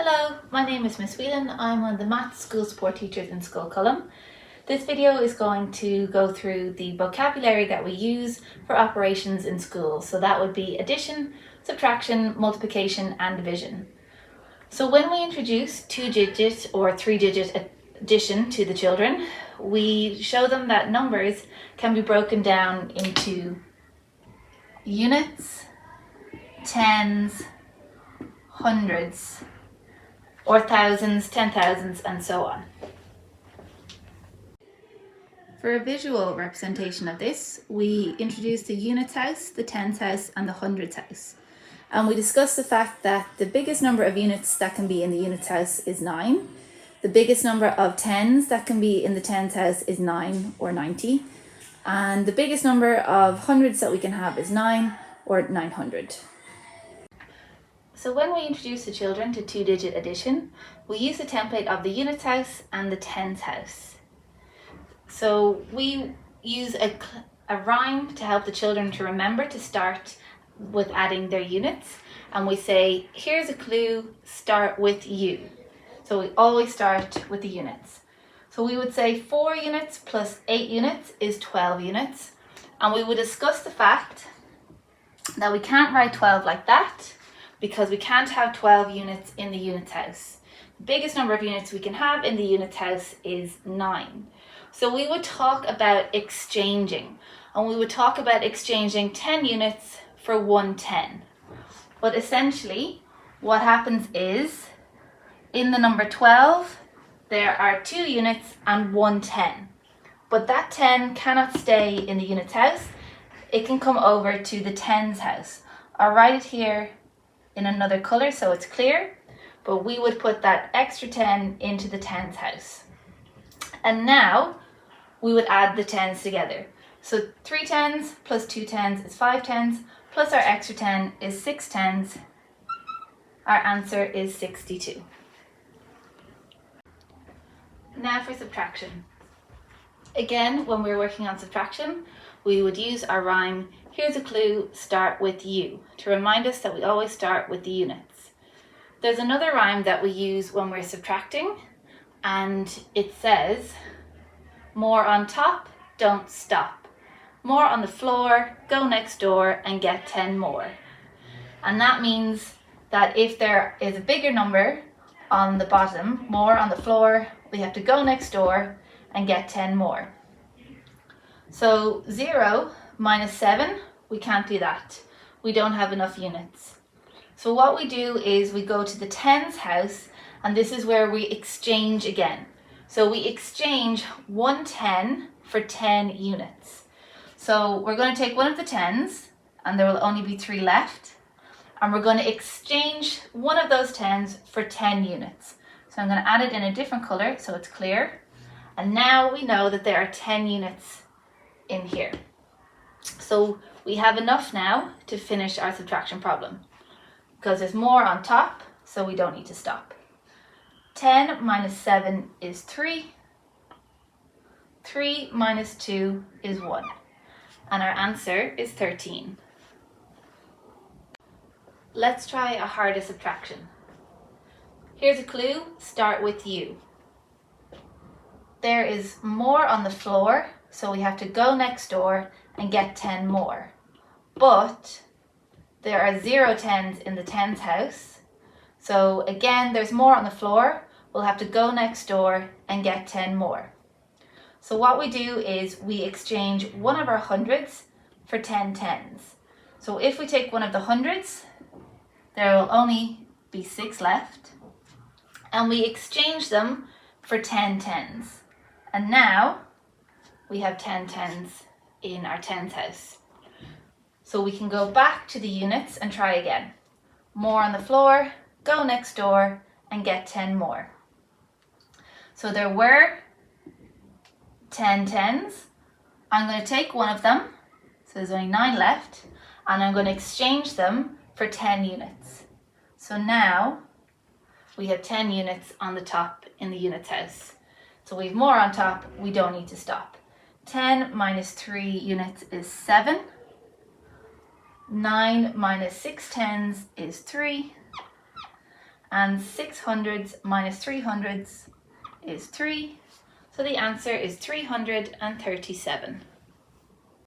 Hello, my name is Miss Whelan. I'm one of the Maths School Support Teachers in School Culham. This video is going to go through the vocabulary that we use for operations in school. So that would be addition, subtraction, multiplication and division. So when we introduce 2-digit or 3-digit addition to the children, we show them that numbers can be broken down into units, tens, hundreds, or thousands, 10,000s, and so on. For a visual representation of this, we introduce the units house, the tens house, and the hundreds house. And we discuss the fact that the biggest number of units that can be in the units house is 9. The biggest number of tens that can be in the tens house is 9 or 90. And the biggest number of hundreds that we can have is 9 or 900. So when we introduce the children to 2-digit addition, we use the template of the units house and the tens house. So we use a rhyme to help the children to remember to start with adding their units. And we say, here's a clue, start with U. So we always start with the units. So we would say 4 units plus 8 units is 12 units. And we would discuss the fact that we can't write 12 like that, because we can't have 12 units in the units house. The biggest number of units we can have in the units house is 9. So we would talk about exchanging, and we would talk about exchanging 10 units for 1 10. But essentially, what happens is, in the number 12, there are 2 units and 1 10. But that 10 cannot stay in the units house. It can come over to the tens house. I'll write it here in another color so it's clear, but we would put that extra 10 into the tens house. And now we would add the tens together. So 3 tens plus 2 tens is 5 tens, plus our extra 10 is 6 tens. Our answer is 62. Now for subtraction. Again, when we're working on subtraction, we would use our rhyme, here's a clue, start with U, to remind us that we always start with the units. There's another rhyme that we use when we're subtracting, and it says, more on top, don't stop. More on the floor, go next door and get 10 more. And that means that if there is a bigger number on the bottom, more on the floor, we have to go next door and get 10 more. So 0 minus 7, we can't do that. We don't have enough units. So what we do is we go to the tens house, and this is where we exchange again. So we exchange 1 10 for 10 units. So we're going to take one of the tens, and there will only be 3 left, and we're going to exchange one of those tens for 10 units. So I'm going to add it in a different color so it's clear. And now we know that there are 10 units in here. So we have enough now to finish our subtraction problem, because there's more on top, so we don't need to stop. 10 minus 7 is 3. 3 minus 2 is 1. And our answer is 13. Let's try a harder subtraction. Here's a clue, start with U. There is more on the floor, so we have to go next door and get 10 more. But there are 0 tens in the tens house. So again, there's more on the floor. We'll have to go next door and get 10 more. So what we do is we exchange one of our hundreds for 10 tens. So if we take one of the hundreds, there will only be 6 left. And we exchange them for 10 tens. And now we have 10 tens in our tens house. So we can go back to the units and try again. More on the floor, go next door and get 10 more. So there were 10 tens. I'm going to take one of them, so there's only 9 left, and I'm going to exchange them for 10 units. So now we have 10 units on the top in the units house. So we have more on top, we don't need to stop. 10 minus 3 units is 7. 9 minus 6 tens is 3. and 600s minus 300s is 3. So the answer is 337.